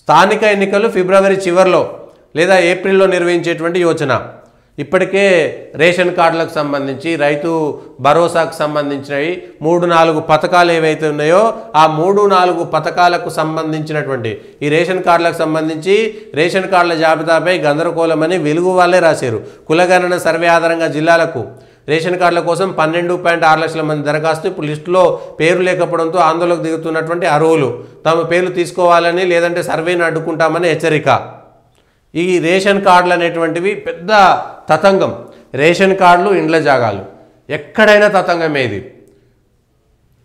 స్థానిక ఎన్నికలు ఫిబ్రవరి చివరిలో లేదా ఏప్రిల్లో నిర్వహించేటువంటి యోచన. ఇప్పటికే రేషన్ కార్డులకు సంబంధించి రైతు భరోసాకు సంబంధించినవి 3-4 పథకాలు ఏవైతే ఉన్నాయో ఆ 3-4 పథకాలకు సంబంధించినటువంటి ఈ రేషన్ కార్డులకు సంబంధించి రేషన్ కార్డుల జాబితాపై గందరగోళమని వెలుగు వాళ్ళే రాశారు. కులగణన సర్వే ఆధారంగా జిల్లాలకు రేషన్ కార్డుల కోసం 12.6 లక్షల మంది దరఖాస్తు. ఇప్పుడు లిస్టులో పేరు లేకపోవడంతో ఆందోళనకు దిగుతున్నటువంటి అర్హులు తమ పేర్లు తీసుకోవాలని లేదంటే సర్వేను అడ్డుకుంటామని హెచ్చరిక. ఈ రేషన్ కార్డులు అనేటువంటివి పెద్ద తతంగం. రేషన్ కార్డులు, ఇండ్ల జాగాలు, ఎక్కడైనా తతంగం ఏది.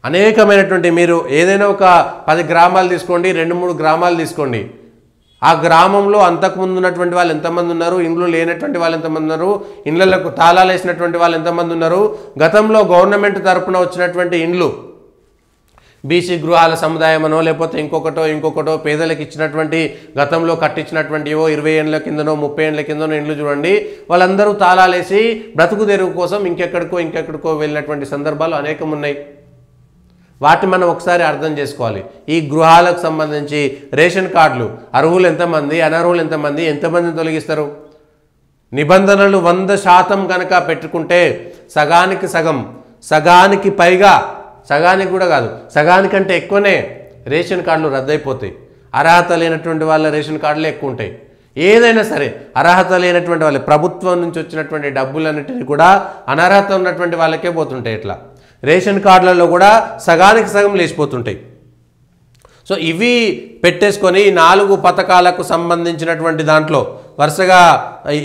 అనేకమైనటువంటి మీరు ఏదైనా ఒక 10 గ్రామాలు తీసుకోండి, 2-3 గ్రామాలు తీసుకోండి. ఆ గ్రామంలో అంతకుముందు ఉన్నటువంటి వాళ్ళు ఎంతమంది ఉన్నారు, ఇండ్లు లేనటువంటి వాళ్ళు ఎంతమంది ఉన్నారు, ఇండ్లకు తాళాలు వేసినటువంటి వాళ్ళు ఎంతమంది ఉన్నారు, గతంలో గవర్నమెంట్ తరపున వచ్చినటువంటి ఇండ్లు బీసీ గృహాల సముదాయమనో లేకపోతే ఇంకొకటో పేదలకు ఇచ్చినటువంటి గతంలో కట్టించినటువంటివో 20 ఏళ్ళ కిందనో 30 ఏళ్ళ కిందనో ఇండ్లు చూడండి. వాళ్ళందరూ తాళాలేసి బ్రతుకు తెరువు కోసం ఇంకెక్కడికో వెళ్ళినటువంటి సందర్భాలు అనేకం ఉన్నాయి. వాటిని మనం ఒకసారి అర్థం చేసుకోవాలి. ఈ గృహాలకు సంబంధించి రేషన్ కార్డులు అర్హులు ఎంతమంది, అనర్హులు ఎంతమందిని తొలగిస్తారు? నిబంధనలు 100% కనుక పెట్టుకుంటే సగానికి పైగా, సగానికి కూడా కాదు, సగానికంటే ఎక్కువనే రేషన్ కార్డులు రద్దయిపోతాయి. అర్హత లేనటువంటి వాళ్ళ రేషన్ కార్డులే ఎక్కువ ఉంటాయి. ఏదైనా సరే అర్హత లేనటువంటి వాళ్ళే, ప్రభుత్వం నుంచి వచ్చినటువంటి డబ్బులన్నిటిని కూడా అనర్హత ఉన్నటువంటి వాళ్ళకే పోతుంటాయి. ఇట్లా రేషన్ కార్డులలో కూడా సగానికి సగం లేచిపోతుంటాయి. సో ఇవి పెట్టేసుకొని 4 పథకాలకు సంబంధించినటువంటి దాంట్లో వరుసగా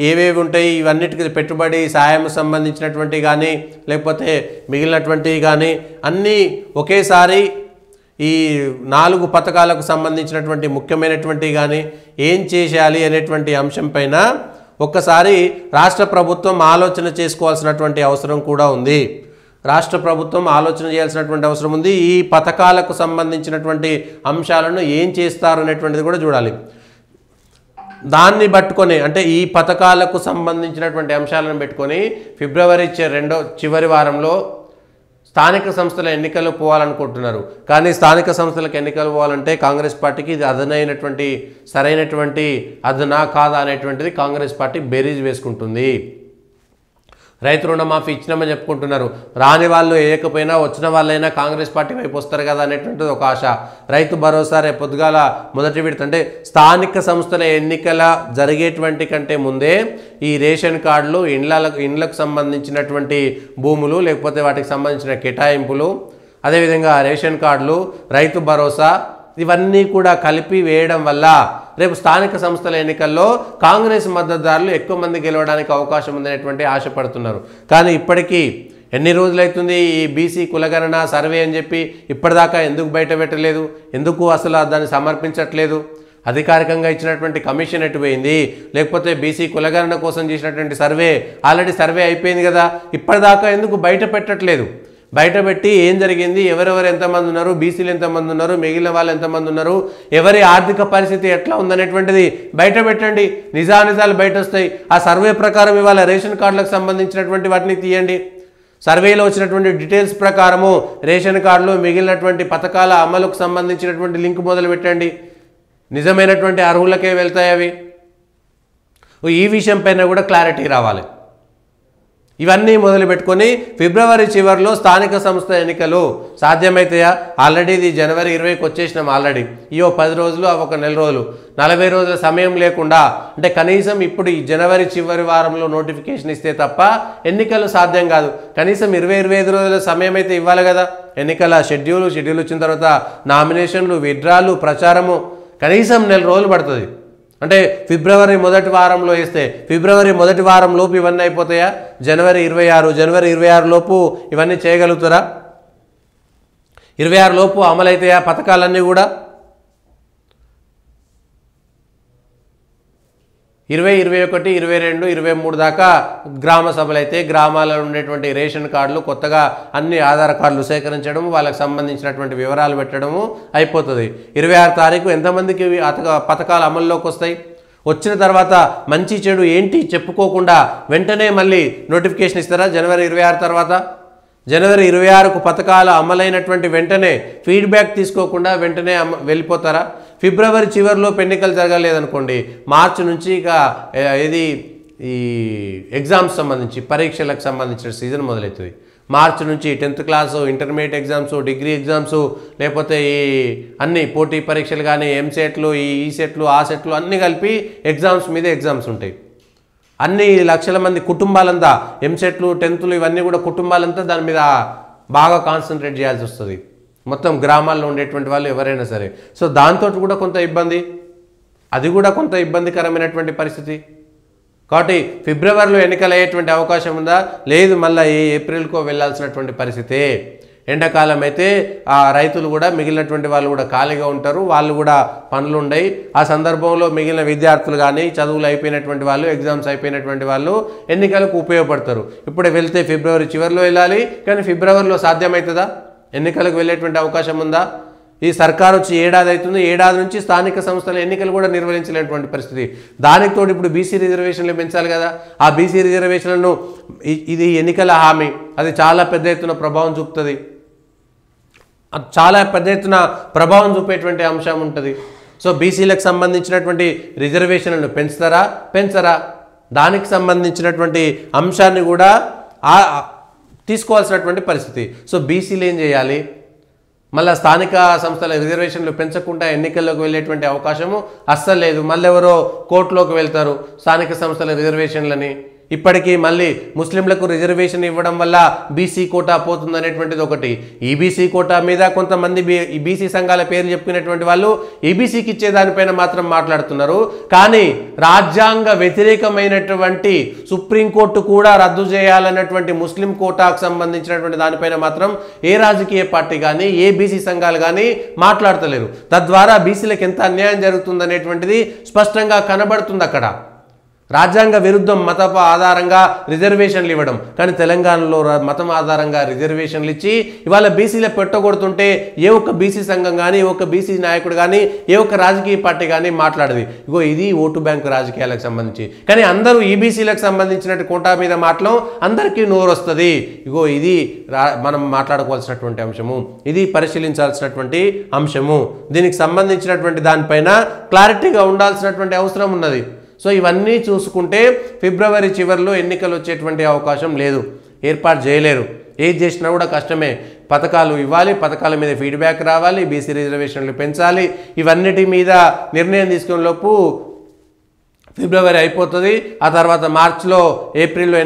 ఏవేవి ఉంటాయి ఇవన్నిటికీ పెట్టుబడి సాయం సంబంధించినటువంటి కానీ లేకపోతే మిగిలినటువంటివి కానీ అన్నీ ఒకేసారి ఈ 4 పథకాలకు సంబంధించినటువంటి ముఖ్యమైనటువంటి కానీ ఏం చేయాలి అనేటువంటి అంశం పైన ఒక్కసారి రాష్ట్ర ప్రభుత్వం ఆలోచన చేసుకోవాల్సినటువంటి అవసరం కూడా ఉంది. రాష్ట్ర ప్రభుత్వం ఆలోచన చేయాల్సినటువంటి అవసరం ఉంది. ఈ పథకాలకు సంబంధించినటువంటి అంశాలను ఏం చేస్తారు అనేటువంటిది కూడా చూడాలి. దాన్ని పట్టుకొని అంటే ఈ పథకాలకు సంబంధించినటువంటి అంశాలను పెట్టుకొని ఫిబ్రవరి చివరి వారంలో స్థానిక సంస్థల ఎన్నికలు పోవాలనుకుంటున్నారు. కానీ స్థానిక సంస్థలకు ఎన్నికలు పోవాలంటే కాంగ్రెస్ పార్టీకి ఇది సరైనటువంటి అదనా కాదా అనేటువంటిది కాంగ్రెస్ పార్టీ బేరీజ్ వేసుకుంటుంది. రైతు రుణమాఫీ ఇచ్చినామని చెప్పుకుంటున్నారు. రాని వాళ్ళు వేయకపోయినా వచ్చిన వాళ్ళైనా కాంగ్రెస్ పార్టీ వైపు వస్తారు కదా అనేటువంటిది ఒక ఆశ. రైతు భరోసా రేపు పొద్దుగాల మొదటి విడత అంటే స్థానిక సంస్థల ఎన్నికల జరిగేటువంటి కంటే ముందే ఈ రేషన్ కార్డులు, ఇండ్లకు సంబంధించినటువంటి భూములు లేకపోతే వాటికి సంబంధించిన కేటాయింపులు, అదేవిధంగా రేషన్ కార్డులు, రైతు భరోసా ఇవన్నీ కూడా కలిపి వేయడం వల్ల రేపు స్థానిక సంస్థల ఎన్నికల్లో కాంగ్రెస్ మద్దతుదారులు ఎక్కువ మంది గెలవడానికి అవకాశం ఉందనేటువంటి ఆశపడుతున్నారు. కానీ ఇప్పటికీ ఎన్ని రోజులైతుంది ఈ బీసీ కులగణన సర్వే అని చెప్పి ఇప్పటిదాకా ఎందుకు బయట పెట్టలేదు? ఎందుకు అసలు దాన్ని సమర్పించట్లేదు? అధికారికంగా ఇచ్చినటువంటి కమిషన్ ఎటుపోయింది? లేకపోతే బీసీ కులగణన కోసం చేసినటువంటి ఆల్రెడీ సర్వే అయిపోయింది కదా, ఇప్పటిదాకా ఎందుకు బయట పెట్టట్లేదు? బయట పెట్టి ఏం జరిగింది, ఎవరెవరు ఎంతమంది ఉన్నారు, బీసీలు ఎంతమంది ఉన్నారు, మిగిలిన వాళ్ళు ఎంతమంది ఉన్నారు, ఎవరి ఆర్థిక పరిస్థితి ఎట్లా ఉందనేటువంటిది బయట పెట్టండి. నిజానిజాలు బయట వస్తాయి. ఆ సర్వే ప్రకారం ఇవాళ రేషన్ కార్డులకు సంబంధించినటువంటి వాటిని తీయండి. సర్వేలో వచ్చినటువంటి డీటెయిల్స్ ప్రకారము రేషన్ కార్డులు మిగిలినటువంటి పథకాల అమలుకు సంబంధించినటువంటి లింక్ మొదలు పెట్టండి. నిజమైనటువంటి అర్హులకే వెళ్తాయి అవి. ఈ విషయం పైన కూడా క్లారిటీ రావాలి. ఇవన్నీ మొదలు పెట్టుకొని ఫిబ్రవరి చివరిలో స్థానిక సంస్థ ఎన్నికలు సాధ్యమవుతాయా? ఆల్రెడీ ఇది జనవరి 20కి వచ్చేసినాం. ఆల్రెడీ ఇవో 10 రోజులు ఒక నెల రోజులు 40 రోజుల సమయం లేకుండా అంటే కనీసం ఇప్పుడు ఈ జనవరి చివరి వారంలో నోటిఫికేషన్ ఇస్తే తప్ప ఎన్నికలు సాధ్యం కాదు. కనీసం 20-25 రోజుల సమయం అయితే ఇవ్వాలి కదా. ఎన్నికల షెడ్యూల్ వచ్చిన తర్వాత నామినేషన్లు, విత్డ్రాలు, ప్రచారము కనీసం నెల రోజులు పడుతుంది. అంటే ఫిబ్రవరి మొదటి వారంలో వేస్తే ఫిబ్రవరి మొదటి వారం లోపు ఇవన్నీ అయిపోతాయా? జనవరి 26 లోపు ఇవన్నీ చేయగలుగుతారా? 26 లోపు అమలైతాయా పథకాలన్నీ కూడా? 20, 21, 22, 23 దాకా గ్రామ సభలు అయితే గ్రామాలలో ఉండేటువంటి రేషన్ కార్డులు కొత్తగా అన్ని ఆధార్ కార్డులు సేకరించడం, వాళ్ళకి సంబంధించినటువంటి వివరాలు పెట్టడము అయిపోతుంది. 26 తారీఖు ఎంతమందికి పథకాలు అమల్లోకి వస్తాయి? వచ్చిన తర్వాత మంచి చెడు ఏంటి చెప్పుకోకుండా వెంటనే మళ్ళీ నోటిఫికేషన్ ఇస్తారా జనవరి 26 తర్వాత? జనవరి 26కు పథకాలు అమలైనటువంటి వెంటనే ఫీడ్బ్యాక్ తీసుకోకుండా వెంటనే వెళ్ళిపోతారా? ఫిబ్రవరి చివరిలో ఎన్నికలు జరగలేదనుకోండి, మార్చి నుంచి ఇక ఇది ఈ ఎగ్జామ్స్ సంబంధించి పరీక్షలకు సంబంధించిన సీజన్ మొదలవుతుంది. మార్చి నుంచి 10th class, intermediate exams, degree exams, లేకపోతే ఈ అన్ని పోటీ పరీక్షలు కానీ ఎంసెట్లు, ఈ సెట్లు, ఆ సెట్లు అన్నీ కలిపి ఎగ్జామ్స్ మీద ఎగ్జామ్స్ ఉంటాయి. అన్ని లక్షల మంది కుటుంబాలంతా ఎంసెట్లు, 10th ఇవన్నీ కూడా కుటుంబాలంతా దాని మీద బాగా కాన్సన్ట్రేట్ చేయాల్సి వస్తుంది, మొత్తం గ్రామాల్లో ఉండేటువంటి వాళ్ళు ఎవరైనా సరే. సో దాంతో కూడా కొంత ఇబ్బంది, అది కూడా కొంత ఇబ్బందికరమైనటువంటి పరిస్థితి. కాబట్టి ఫిబ్రవరిలో ఎన్నికలు అయ్యేటువంటి అవకాశం ఉందా? లేదు, మళ్ళీ ఏప్రిల్కో వెళ్ళాల్సినటువంటి పరిస్థితే. ఎండాకాలం అయితే ఆ రైతులు కూడా మిగిలినటువంటి వాళ్ళు కూడా ఖాళీగా ఉంటారు, వాళ్ళు కూడా పనులు ఉండయి. ఆ సందర్భంలో మిగిలిన విద్యార్థులు కానీ చదువులు అయిపోయినటువంటి వాళ్ళు, ఎగ్జామ్స్ అయిపోయినటువంటి వాళ్ళు ఎన్నికలకు ఉపయోగపడతారు. ఇప్పుడు వెళ్తే ఫిబ్రవరి చివరిలో వెళ్ళాలి, కానీ ఫిబ్రవరిలో సాధ్యమవుతుందా? ఎన్నికలకు వెళ్ళేటువంటి అవకాశం ఉందా? ఈ సర్కారు వచ్చి ఏడాది అవుతుంది, ఏడాది నుంచి స్థానిక సంస్థల ఎన్నికలు కూడా నిర్వహించలేటువంటి పరిస్థితి. దానికి తోడు ఇప్పుడు బీసీ రిజర్వేషన్లు పెంచాలి కదా. ఆ బీసీ రిజర్వేషన్లను ఇది ఎన్నికల హామీ, అది చాలా పెద్ద ఎత్తున ప్రభావం చూపుతుంది, చాలా పెద్ద ఎత్తున ప్రభావం చూపేటువంటి అంశం ఉంటుంది. సో బీసీలకు సంబంధించినటువంటి రిజర్వేషన్లను పెంచరా? దానికి సంబంధించినటువంటి అంశాన్ని కూడా తీసుకోవాల్సినటువంటి పరిస్థితి. సో బీసీలు ఏం చేయాలి? మళ్ళీ స్థానిక సంస్థల రిజర్వేషన్లు పెంచకుండా ఎన్నికల్లోకి వెళ్ళేటువంటి అవకాశము అస్సలు లేదు. మళ్ళీ ఎవరో కోర్టులోకి వెళ్తారు స్థానిక సంస్థల రిజర్వేషన్లని. ఇప్పటికీ మళ్ళీ ముస్లింలకు రిజర్వేషన్ ఇవ్వడం వల్ల బీసీ కోటా పోతుందనేటువంటిది ఒకటి. ఈబీసీ కోటా మీద కొంతమంది బీసీ సంఘాల పేరు చెప్పుకునేటువంటి వాళ్ళు ఈబీసీకి ఇచ్చేదానిపైన మాత్రం మాట్లాడుతున్నారు. కానీ రాజ్యాంగ వ్యతిరేకమైనటువంటి సుప్రీంకోర్టు కూడా రద్దు చేయాలన్నటువంటి ముస్లిం కోటాకు సంబంధించినటువంటి దానిపైన మాత్రం ఏ రాజకీయ పార్టీ కానీ ఏ బీసీ సంఘాలు కానీ మాట్లాడతలేరు. తద్వారా బీసీలకు ఎంత అన్యాయం జరుగుతుందనేటువంటిది స్పష్టంగా కనబడుతుంది. అక్కడ రాజ్యాంగ విరుద్ధం మత ఆధారంగా రిజర్వేషన్లు ఇవ్వడం, కానీ తెలంగాణలో మతం ఆధారంగా రిజర్వేషన్లు ఇచ్చి ఇవాళ బీసీలో పెట్టగొడుతుంటే ఏ ఒక్క బీసీ సంఘం కానీ, ఏ ఒక్క బీసీ నాయకుడు కానీ, ఏ ఒక్క రాజకీయ పార్టీ కానీ మాట్లాడదు. ఇగో ఇది ఓటు బ్యాంకు రాజకీయాలకు సంబంధించి. కానీ అందరూ ఈబీసీలకు సంబంధించినట్టు కోటా మీద మాటలు అందరికీ నోరు వస్తుంది. ఇగో ఇది మనం మాట్లాడుకోవాల్సినటువంటి అంశము, ఇది పరిశీలించాల్సినటువంటి అంశము. దీనికి సంబంధించినటువంటి దానిపైన క్లారిటీగా ఉండాల్సినటువంటి అవసరం ఉన్నది. సో ఇవన్నీ చూసుకుంటే ఫిబ్రవరి చివరిలో ఎన్నికలు వచ్చేటువంటి అవకాశం లేదు, ఏర్పాటు చేయలేరు. ఏది చేసినా కూడా కష్టమే. పథకాలు ఇవ్వాలి, పథకాల మీద ఫీడ్బ్యాక్ రావాలి, బీసీ రిజర్వేషన్లు పెంచాలి, ఇవన్నిటి మీద నిర్ణయం తీసుకునే లోపు ఫిబ్రవరి అయిపోతుంది. ఆ తర్వాత మార్చిలో, ఏప్రిల్లో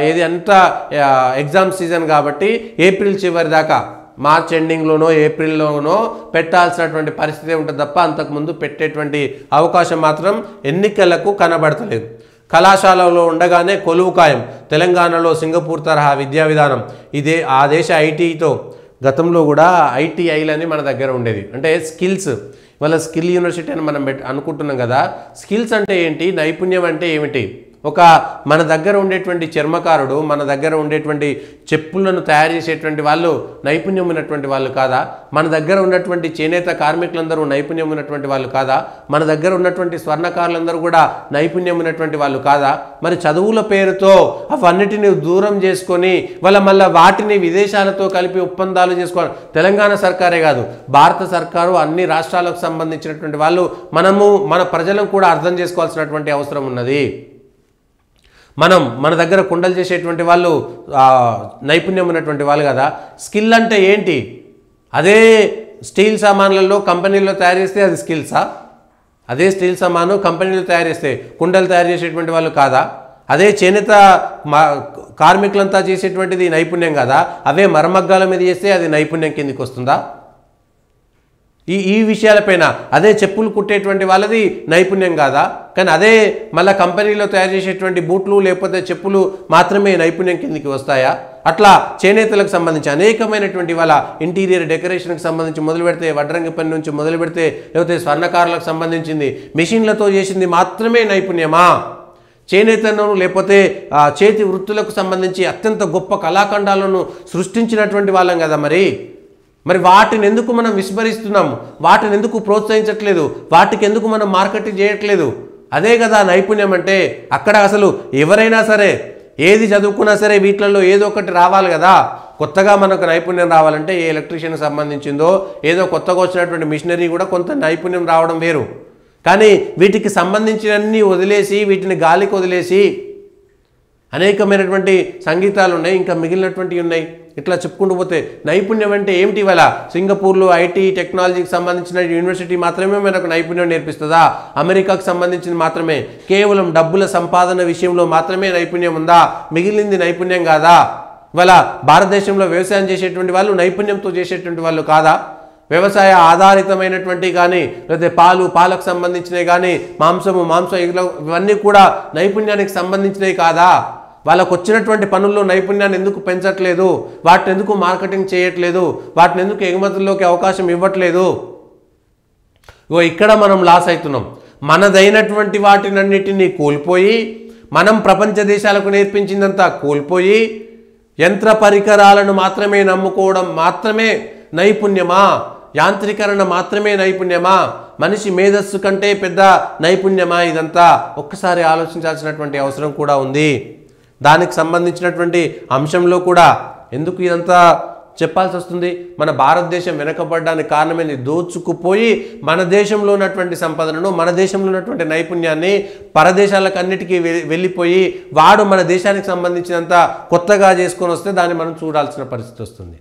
ఏది అంతా ఎగ్జామ్ సీజన్ కాబట్టి ఏప్రిల్ చివరి దాకా, మార్చ్ ఎండింగ్లోనో ఏప్రిల్లోనో పెట్టాల్సినటువంటి పరిస్థితి ఉంటుంది తప్ప అంతకుముందు పెట్టేటువంటి అవకాశం మాత్రం ఎన్నికలకు కనబడతలేదు. కళాశాలలో ఉండగానే కొలువు ఖాయం. తెలంగాణలో సింగపూర్ తరహా విద్యా విధానం. ఇదే ఆ దేశ ఐటీతో గతంలో కూడా ఐటీఐలని మన దగ్గర ఉండేది, అంటే స్కిల్స్. ఇవాళ స్కిల్ యూనివర్సిటీ అని మనం అనుకుంటున్నాం కదా. స్కిల్స్ అంటే ఏంటి, నైపుణ్యం అంటే ఏమిటి? ఒక మన దగ్గర ఉండేటువంటి చర్మకారుడు, మన దగ్గర ఉండేటువంటి చెప్పులను తయారు చేసేటువంటి వాళ్ళు నైపుణ్యం ఉన్నటువంటి వాళ్ళు కాదా? మన దగ్గర ఉన్నటువంటి చేనేత కార్మికులందరూ నైపుణ్యం ఉన్నటువంటి వాళ్ళు కాదా? మన దగ్గర ఉన్నటువంటి స్వర్ణకారులందరూ కూడా నైపుణ్యం ఉన్నటువంటి వాళ్ళు కాదా? మరి చదువుల పేరుతో అవన్నిటిని దూరం చేసుకొని మళ్ళీ వాటిని విదేశాలతో కలిపి ఒప్పందాలు చేసుకోవాలి. తెలంగాణ సర్కారే కాదు, భారత సర్కారు, అన్ని రాష్ట్రాలకు సంబంధించినటువంటి వాళ్ళు మన ప్రజలను కూడా అర్థం చేసుకోవాల్సినటువంటి అవసరం ఉన్నది. మన దగ్గర కుండలు చేసేటువంటి వాళ్ళు నైపుణ్యం ఉన్నటువంటి వాళ్ళు కదా. స్కిల్ అంటే ఏంటి? అదే స్టీల్ సామాన్లలో కంపెనీలో తయారు చేస్తే అది స్కిల్సా? అదే స్టీల్ సామాను కంపెనీలో తయారు చేస్తే కుండలు తయారు చేసేటువంటి వాళ్ళు కాదా? అదే చేనేత కార్మికులంతా చేసేటువంటిది నైపుణ్యం కదా. అవే మరమగ్గాల మీద చేస్తే అది నైపుణ్యం కిందికి వస్తుందా? ఈ విషయాలపైన అదే చెప్పులు కుట్టేటువంటి వాళ్ళది నైపుణ్యం కాదా? కానీ అదే మళ్ళీ కంపెనీలో తయారు చేసేటువంటి బూట్లు లేకపోతే చెప్పులు మాత్రమే నైపుణ్యం కిందికి వస్తాయా? అట్లా చేనేతలకు సంబంధించి అనేకమైనటువంటి వాళ్ళ ఇంటీరియర్ డెకరేషన్కి సంబంధించి మొదలు పెడితే, వడ్రంగి పని నుంచి మొదలు పెడితే, లేకపోతే స్వర్ణకారులకు సంబంధించింది మిషన్లతో చేసింది మాత్రమే నైపుణ్యమా? చేనేతను లేకపోతే చేతి వృత్తులకు సంబంధించి అత్యంత గొప్ప కళాఖండాలను సృష్టించినటువంటి వాళ్ళం కదా. మరి వాటిని ఎందుకు మనం విస్మరిస్తున్నాము? వాటిని ఎందుకు ప్రోత్సహించట్లేదు? వాటికి ఎందుకు మనం మార్కెటింగ్ చేయట్లేదు? అదే కదా నైపుణ్యం అంటే. అక్కడ అసలు ఎవరైనా సరే, ఏది చదువుకున్నా సరే వీటిలలో ఏదో ఒకటి రావాలి కదా. కొత్తగా మనకు నైపుణ్యం రావాలంటే ఏ ఎలక్ట్రీషియన్కి సంబంధించిందో ఏదో కొత్తగా వచ్చినటువంటి మిషనరీ కూడా కొంత నైపుణ్యం రావడం వేరు. కానీ వీటికి సంబంధించినన్ని వదిలేసి వీటిని గాలికి వదిలేసి అనేకమైనటువంటి సంగీతాలు ఉన్నాయి, ఇంకా మిగిలినటువంటివి ఉన్నాయి. ఇట్లా చెప్పుకుంటూ పోతే నైపుణ్యం అంటే ఏమిటి? ఇవాళ సింగపూర్లో ఐటీ టెక్నాలజీకి సంబంధించిన యూనివర్సిటీ మాత్రమే మనకు నైపుణ్యం నేర్పిస్తుందా? అమెరికాకు సంబంధించింది మాత్రమే కేవలం డబ్బుల సంపాదన విషయంలో మాత్రమే నైపుణ్యం ఉందా? మిగిలింది నైపుణ్యం కాదా? ఇవాళ భారతదేశంలో వ్యవసాయం చేసేటువంటి వాళ్ళు నైపుణ్యంతో చేసేటువంటి వాళ్ళు కాదా? వ్యవసాయ ఆధారితమైనటువంటి కానీ లేకపోతే పాలకు సంబంధించినవి కానీ మాంసం ఇవన్నీ కూడా నైపుణ్యానికి సంబంధించినవి కాదా? వాళ్ళకు వచ్చినటువంటి పనుల్లో నైపుణ్యాన్ని ఎందుకు పెంచట్లేదు? వాటిని ఎందుకు మార్కెటింగ్ చేయట్లేదు? వాటిని ఎందుకు ఎగుమతుల్లోకి అవకాశం ఇవ్వట్లేదు? ఇక్కడ మనం లాస్ అవుతున్నాం. మనదైనటువంటి వాటినన్నిటినీ కోల్పోయి, మనం ప్రపంచ దేశాలకు నేర్పించిందంతా కోల్పోయి, యంత్ర పరికరాలను మాత్రమే నమ్ముకోవడం మాత్రమే నైపుణ్యమా? యాంత్రీకరణ మాత్రమే నైపుణ్యమా? మనిషి మేధస్సు కంటే పెద్ద నైపుణ్యమా? ఇదంతా ఒక్కసారి ఆలోచించాల్సినటువంటి అవసరం కూడా ఉంది. దానికి సంబంధించినటువంటి అంశంలో కూడా ఎందుకు ఇదంతా చెప్పాల్సి వస్తుంది? మన భారతదేశం వెనకబడడానికి కారణమైంది దోచుకుపోయి మన దేశంలో ఉన్నటువంటి సంపదను, మన దేశంలో ఉన్నటువంటి నైపుణ్యాన్ని పరదేశాలకు అన్నిటికీ వెళ్ళిపోయి వాడు మన దేశానికి సంబంధించినంత కొత్తగా చేసుకొని వస్తే దాన్ని మనం చూడాల్సిన పరిస్థితి వస్తుంది.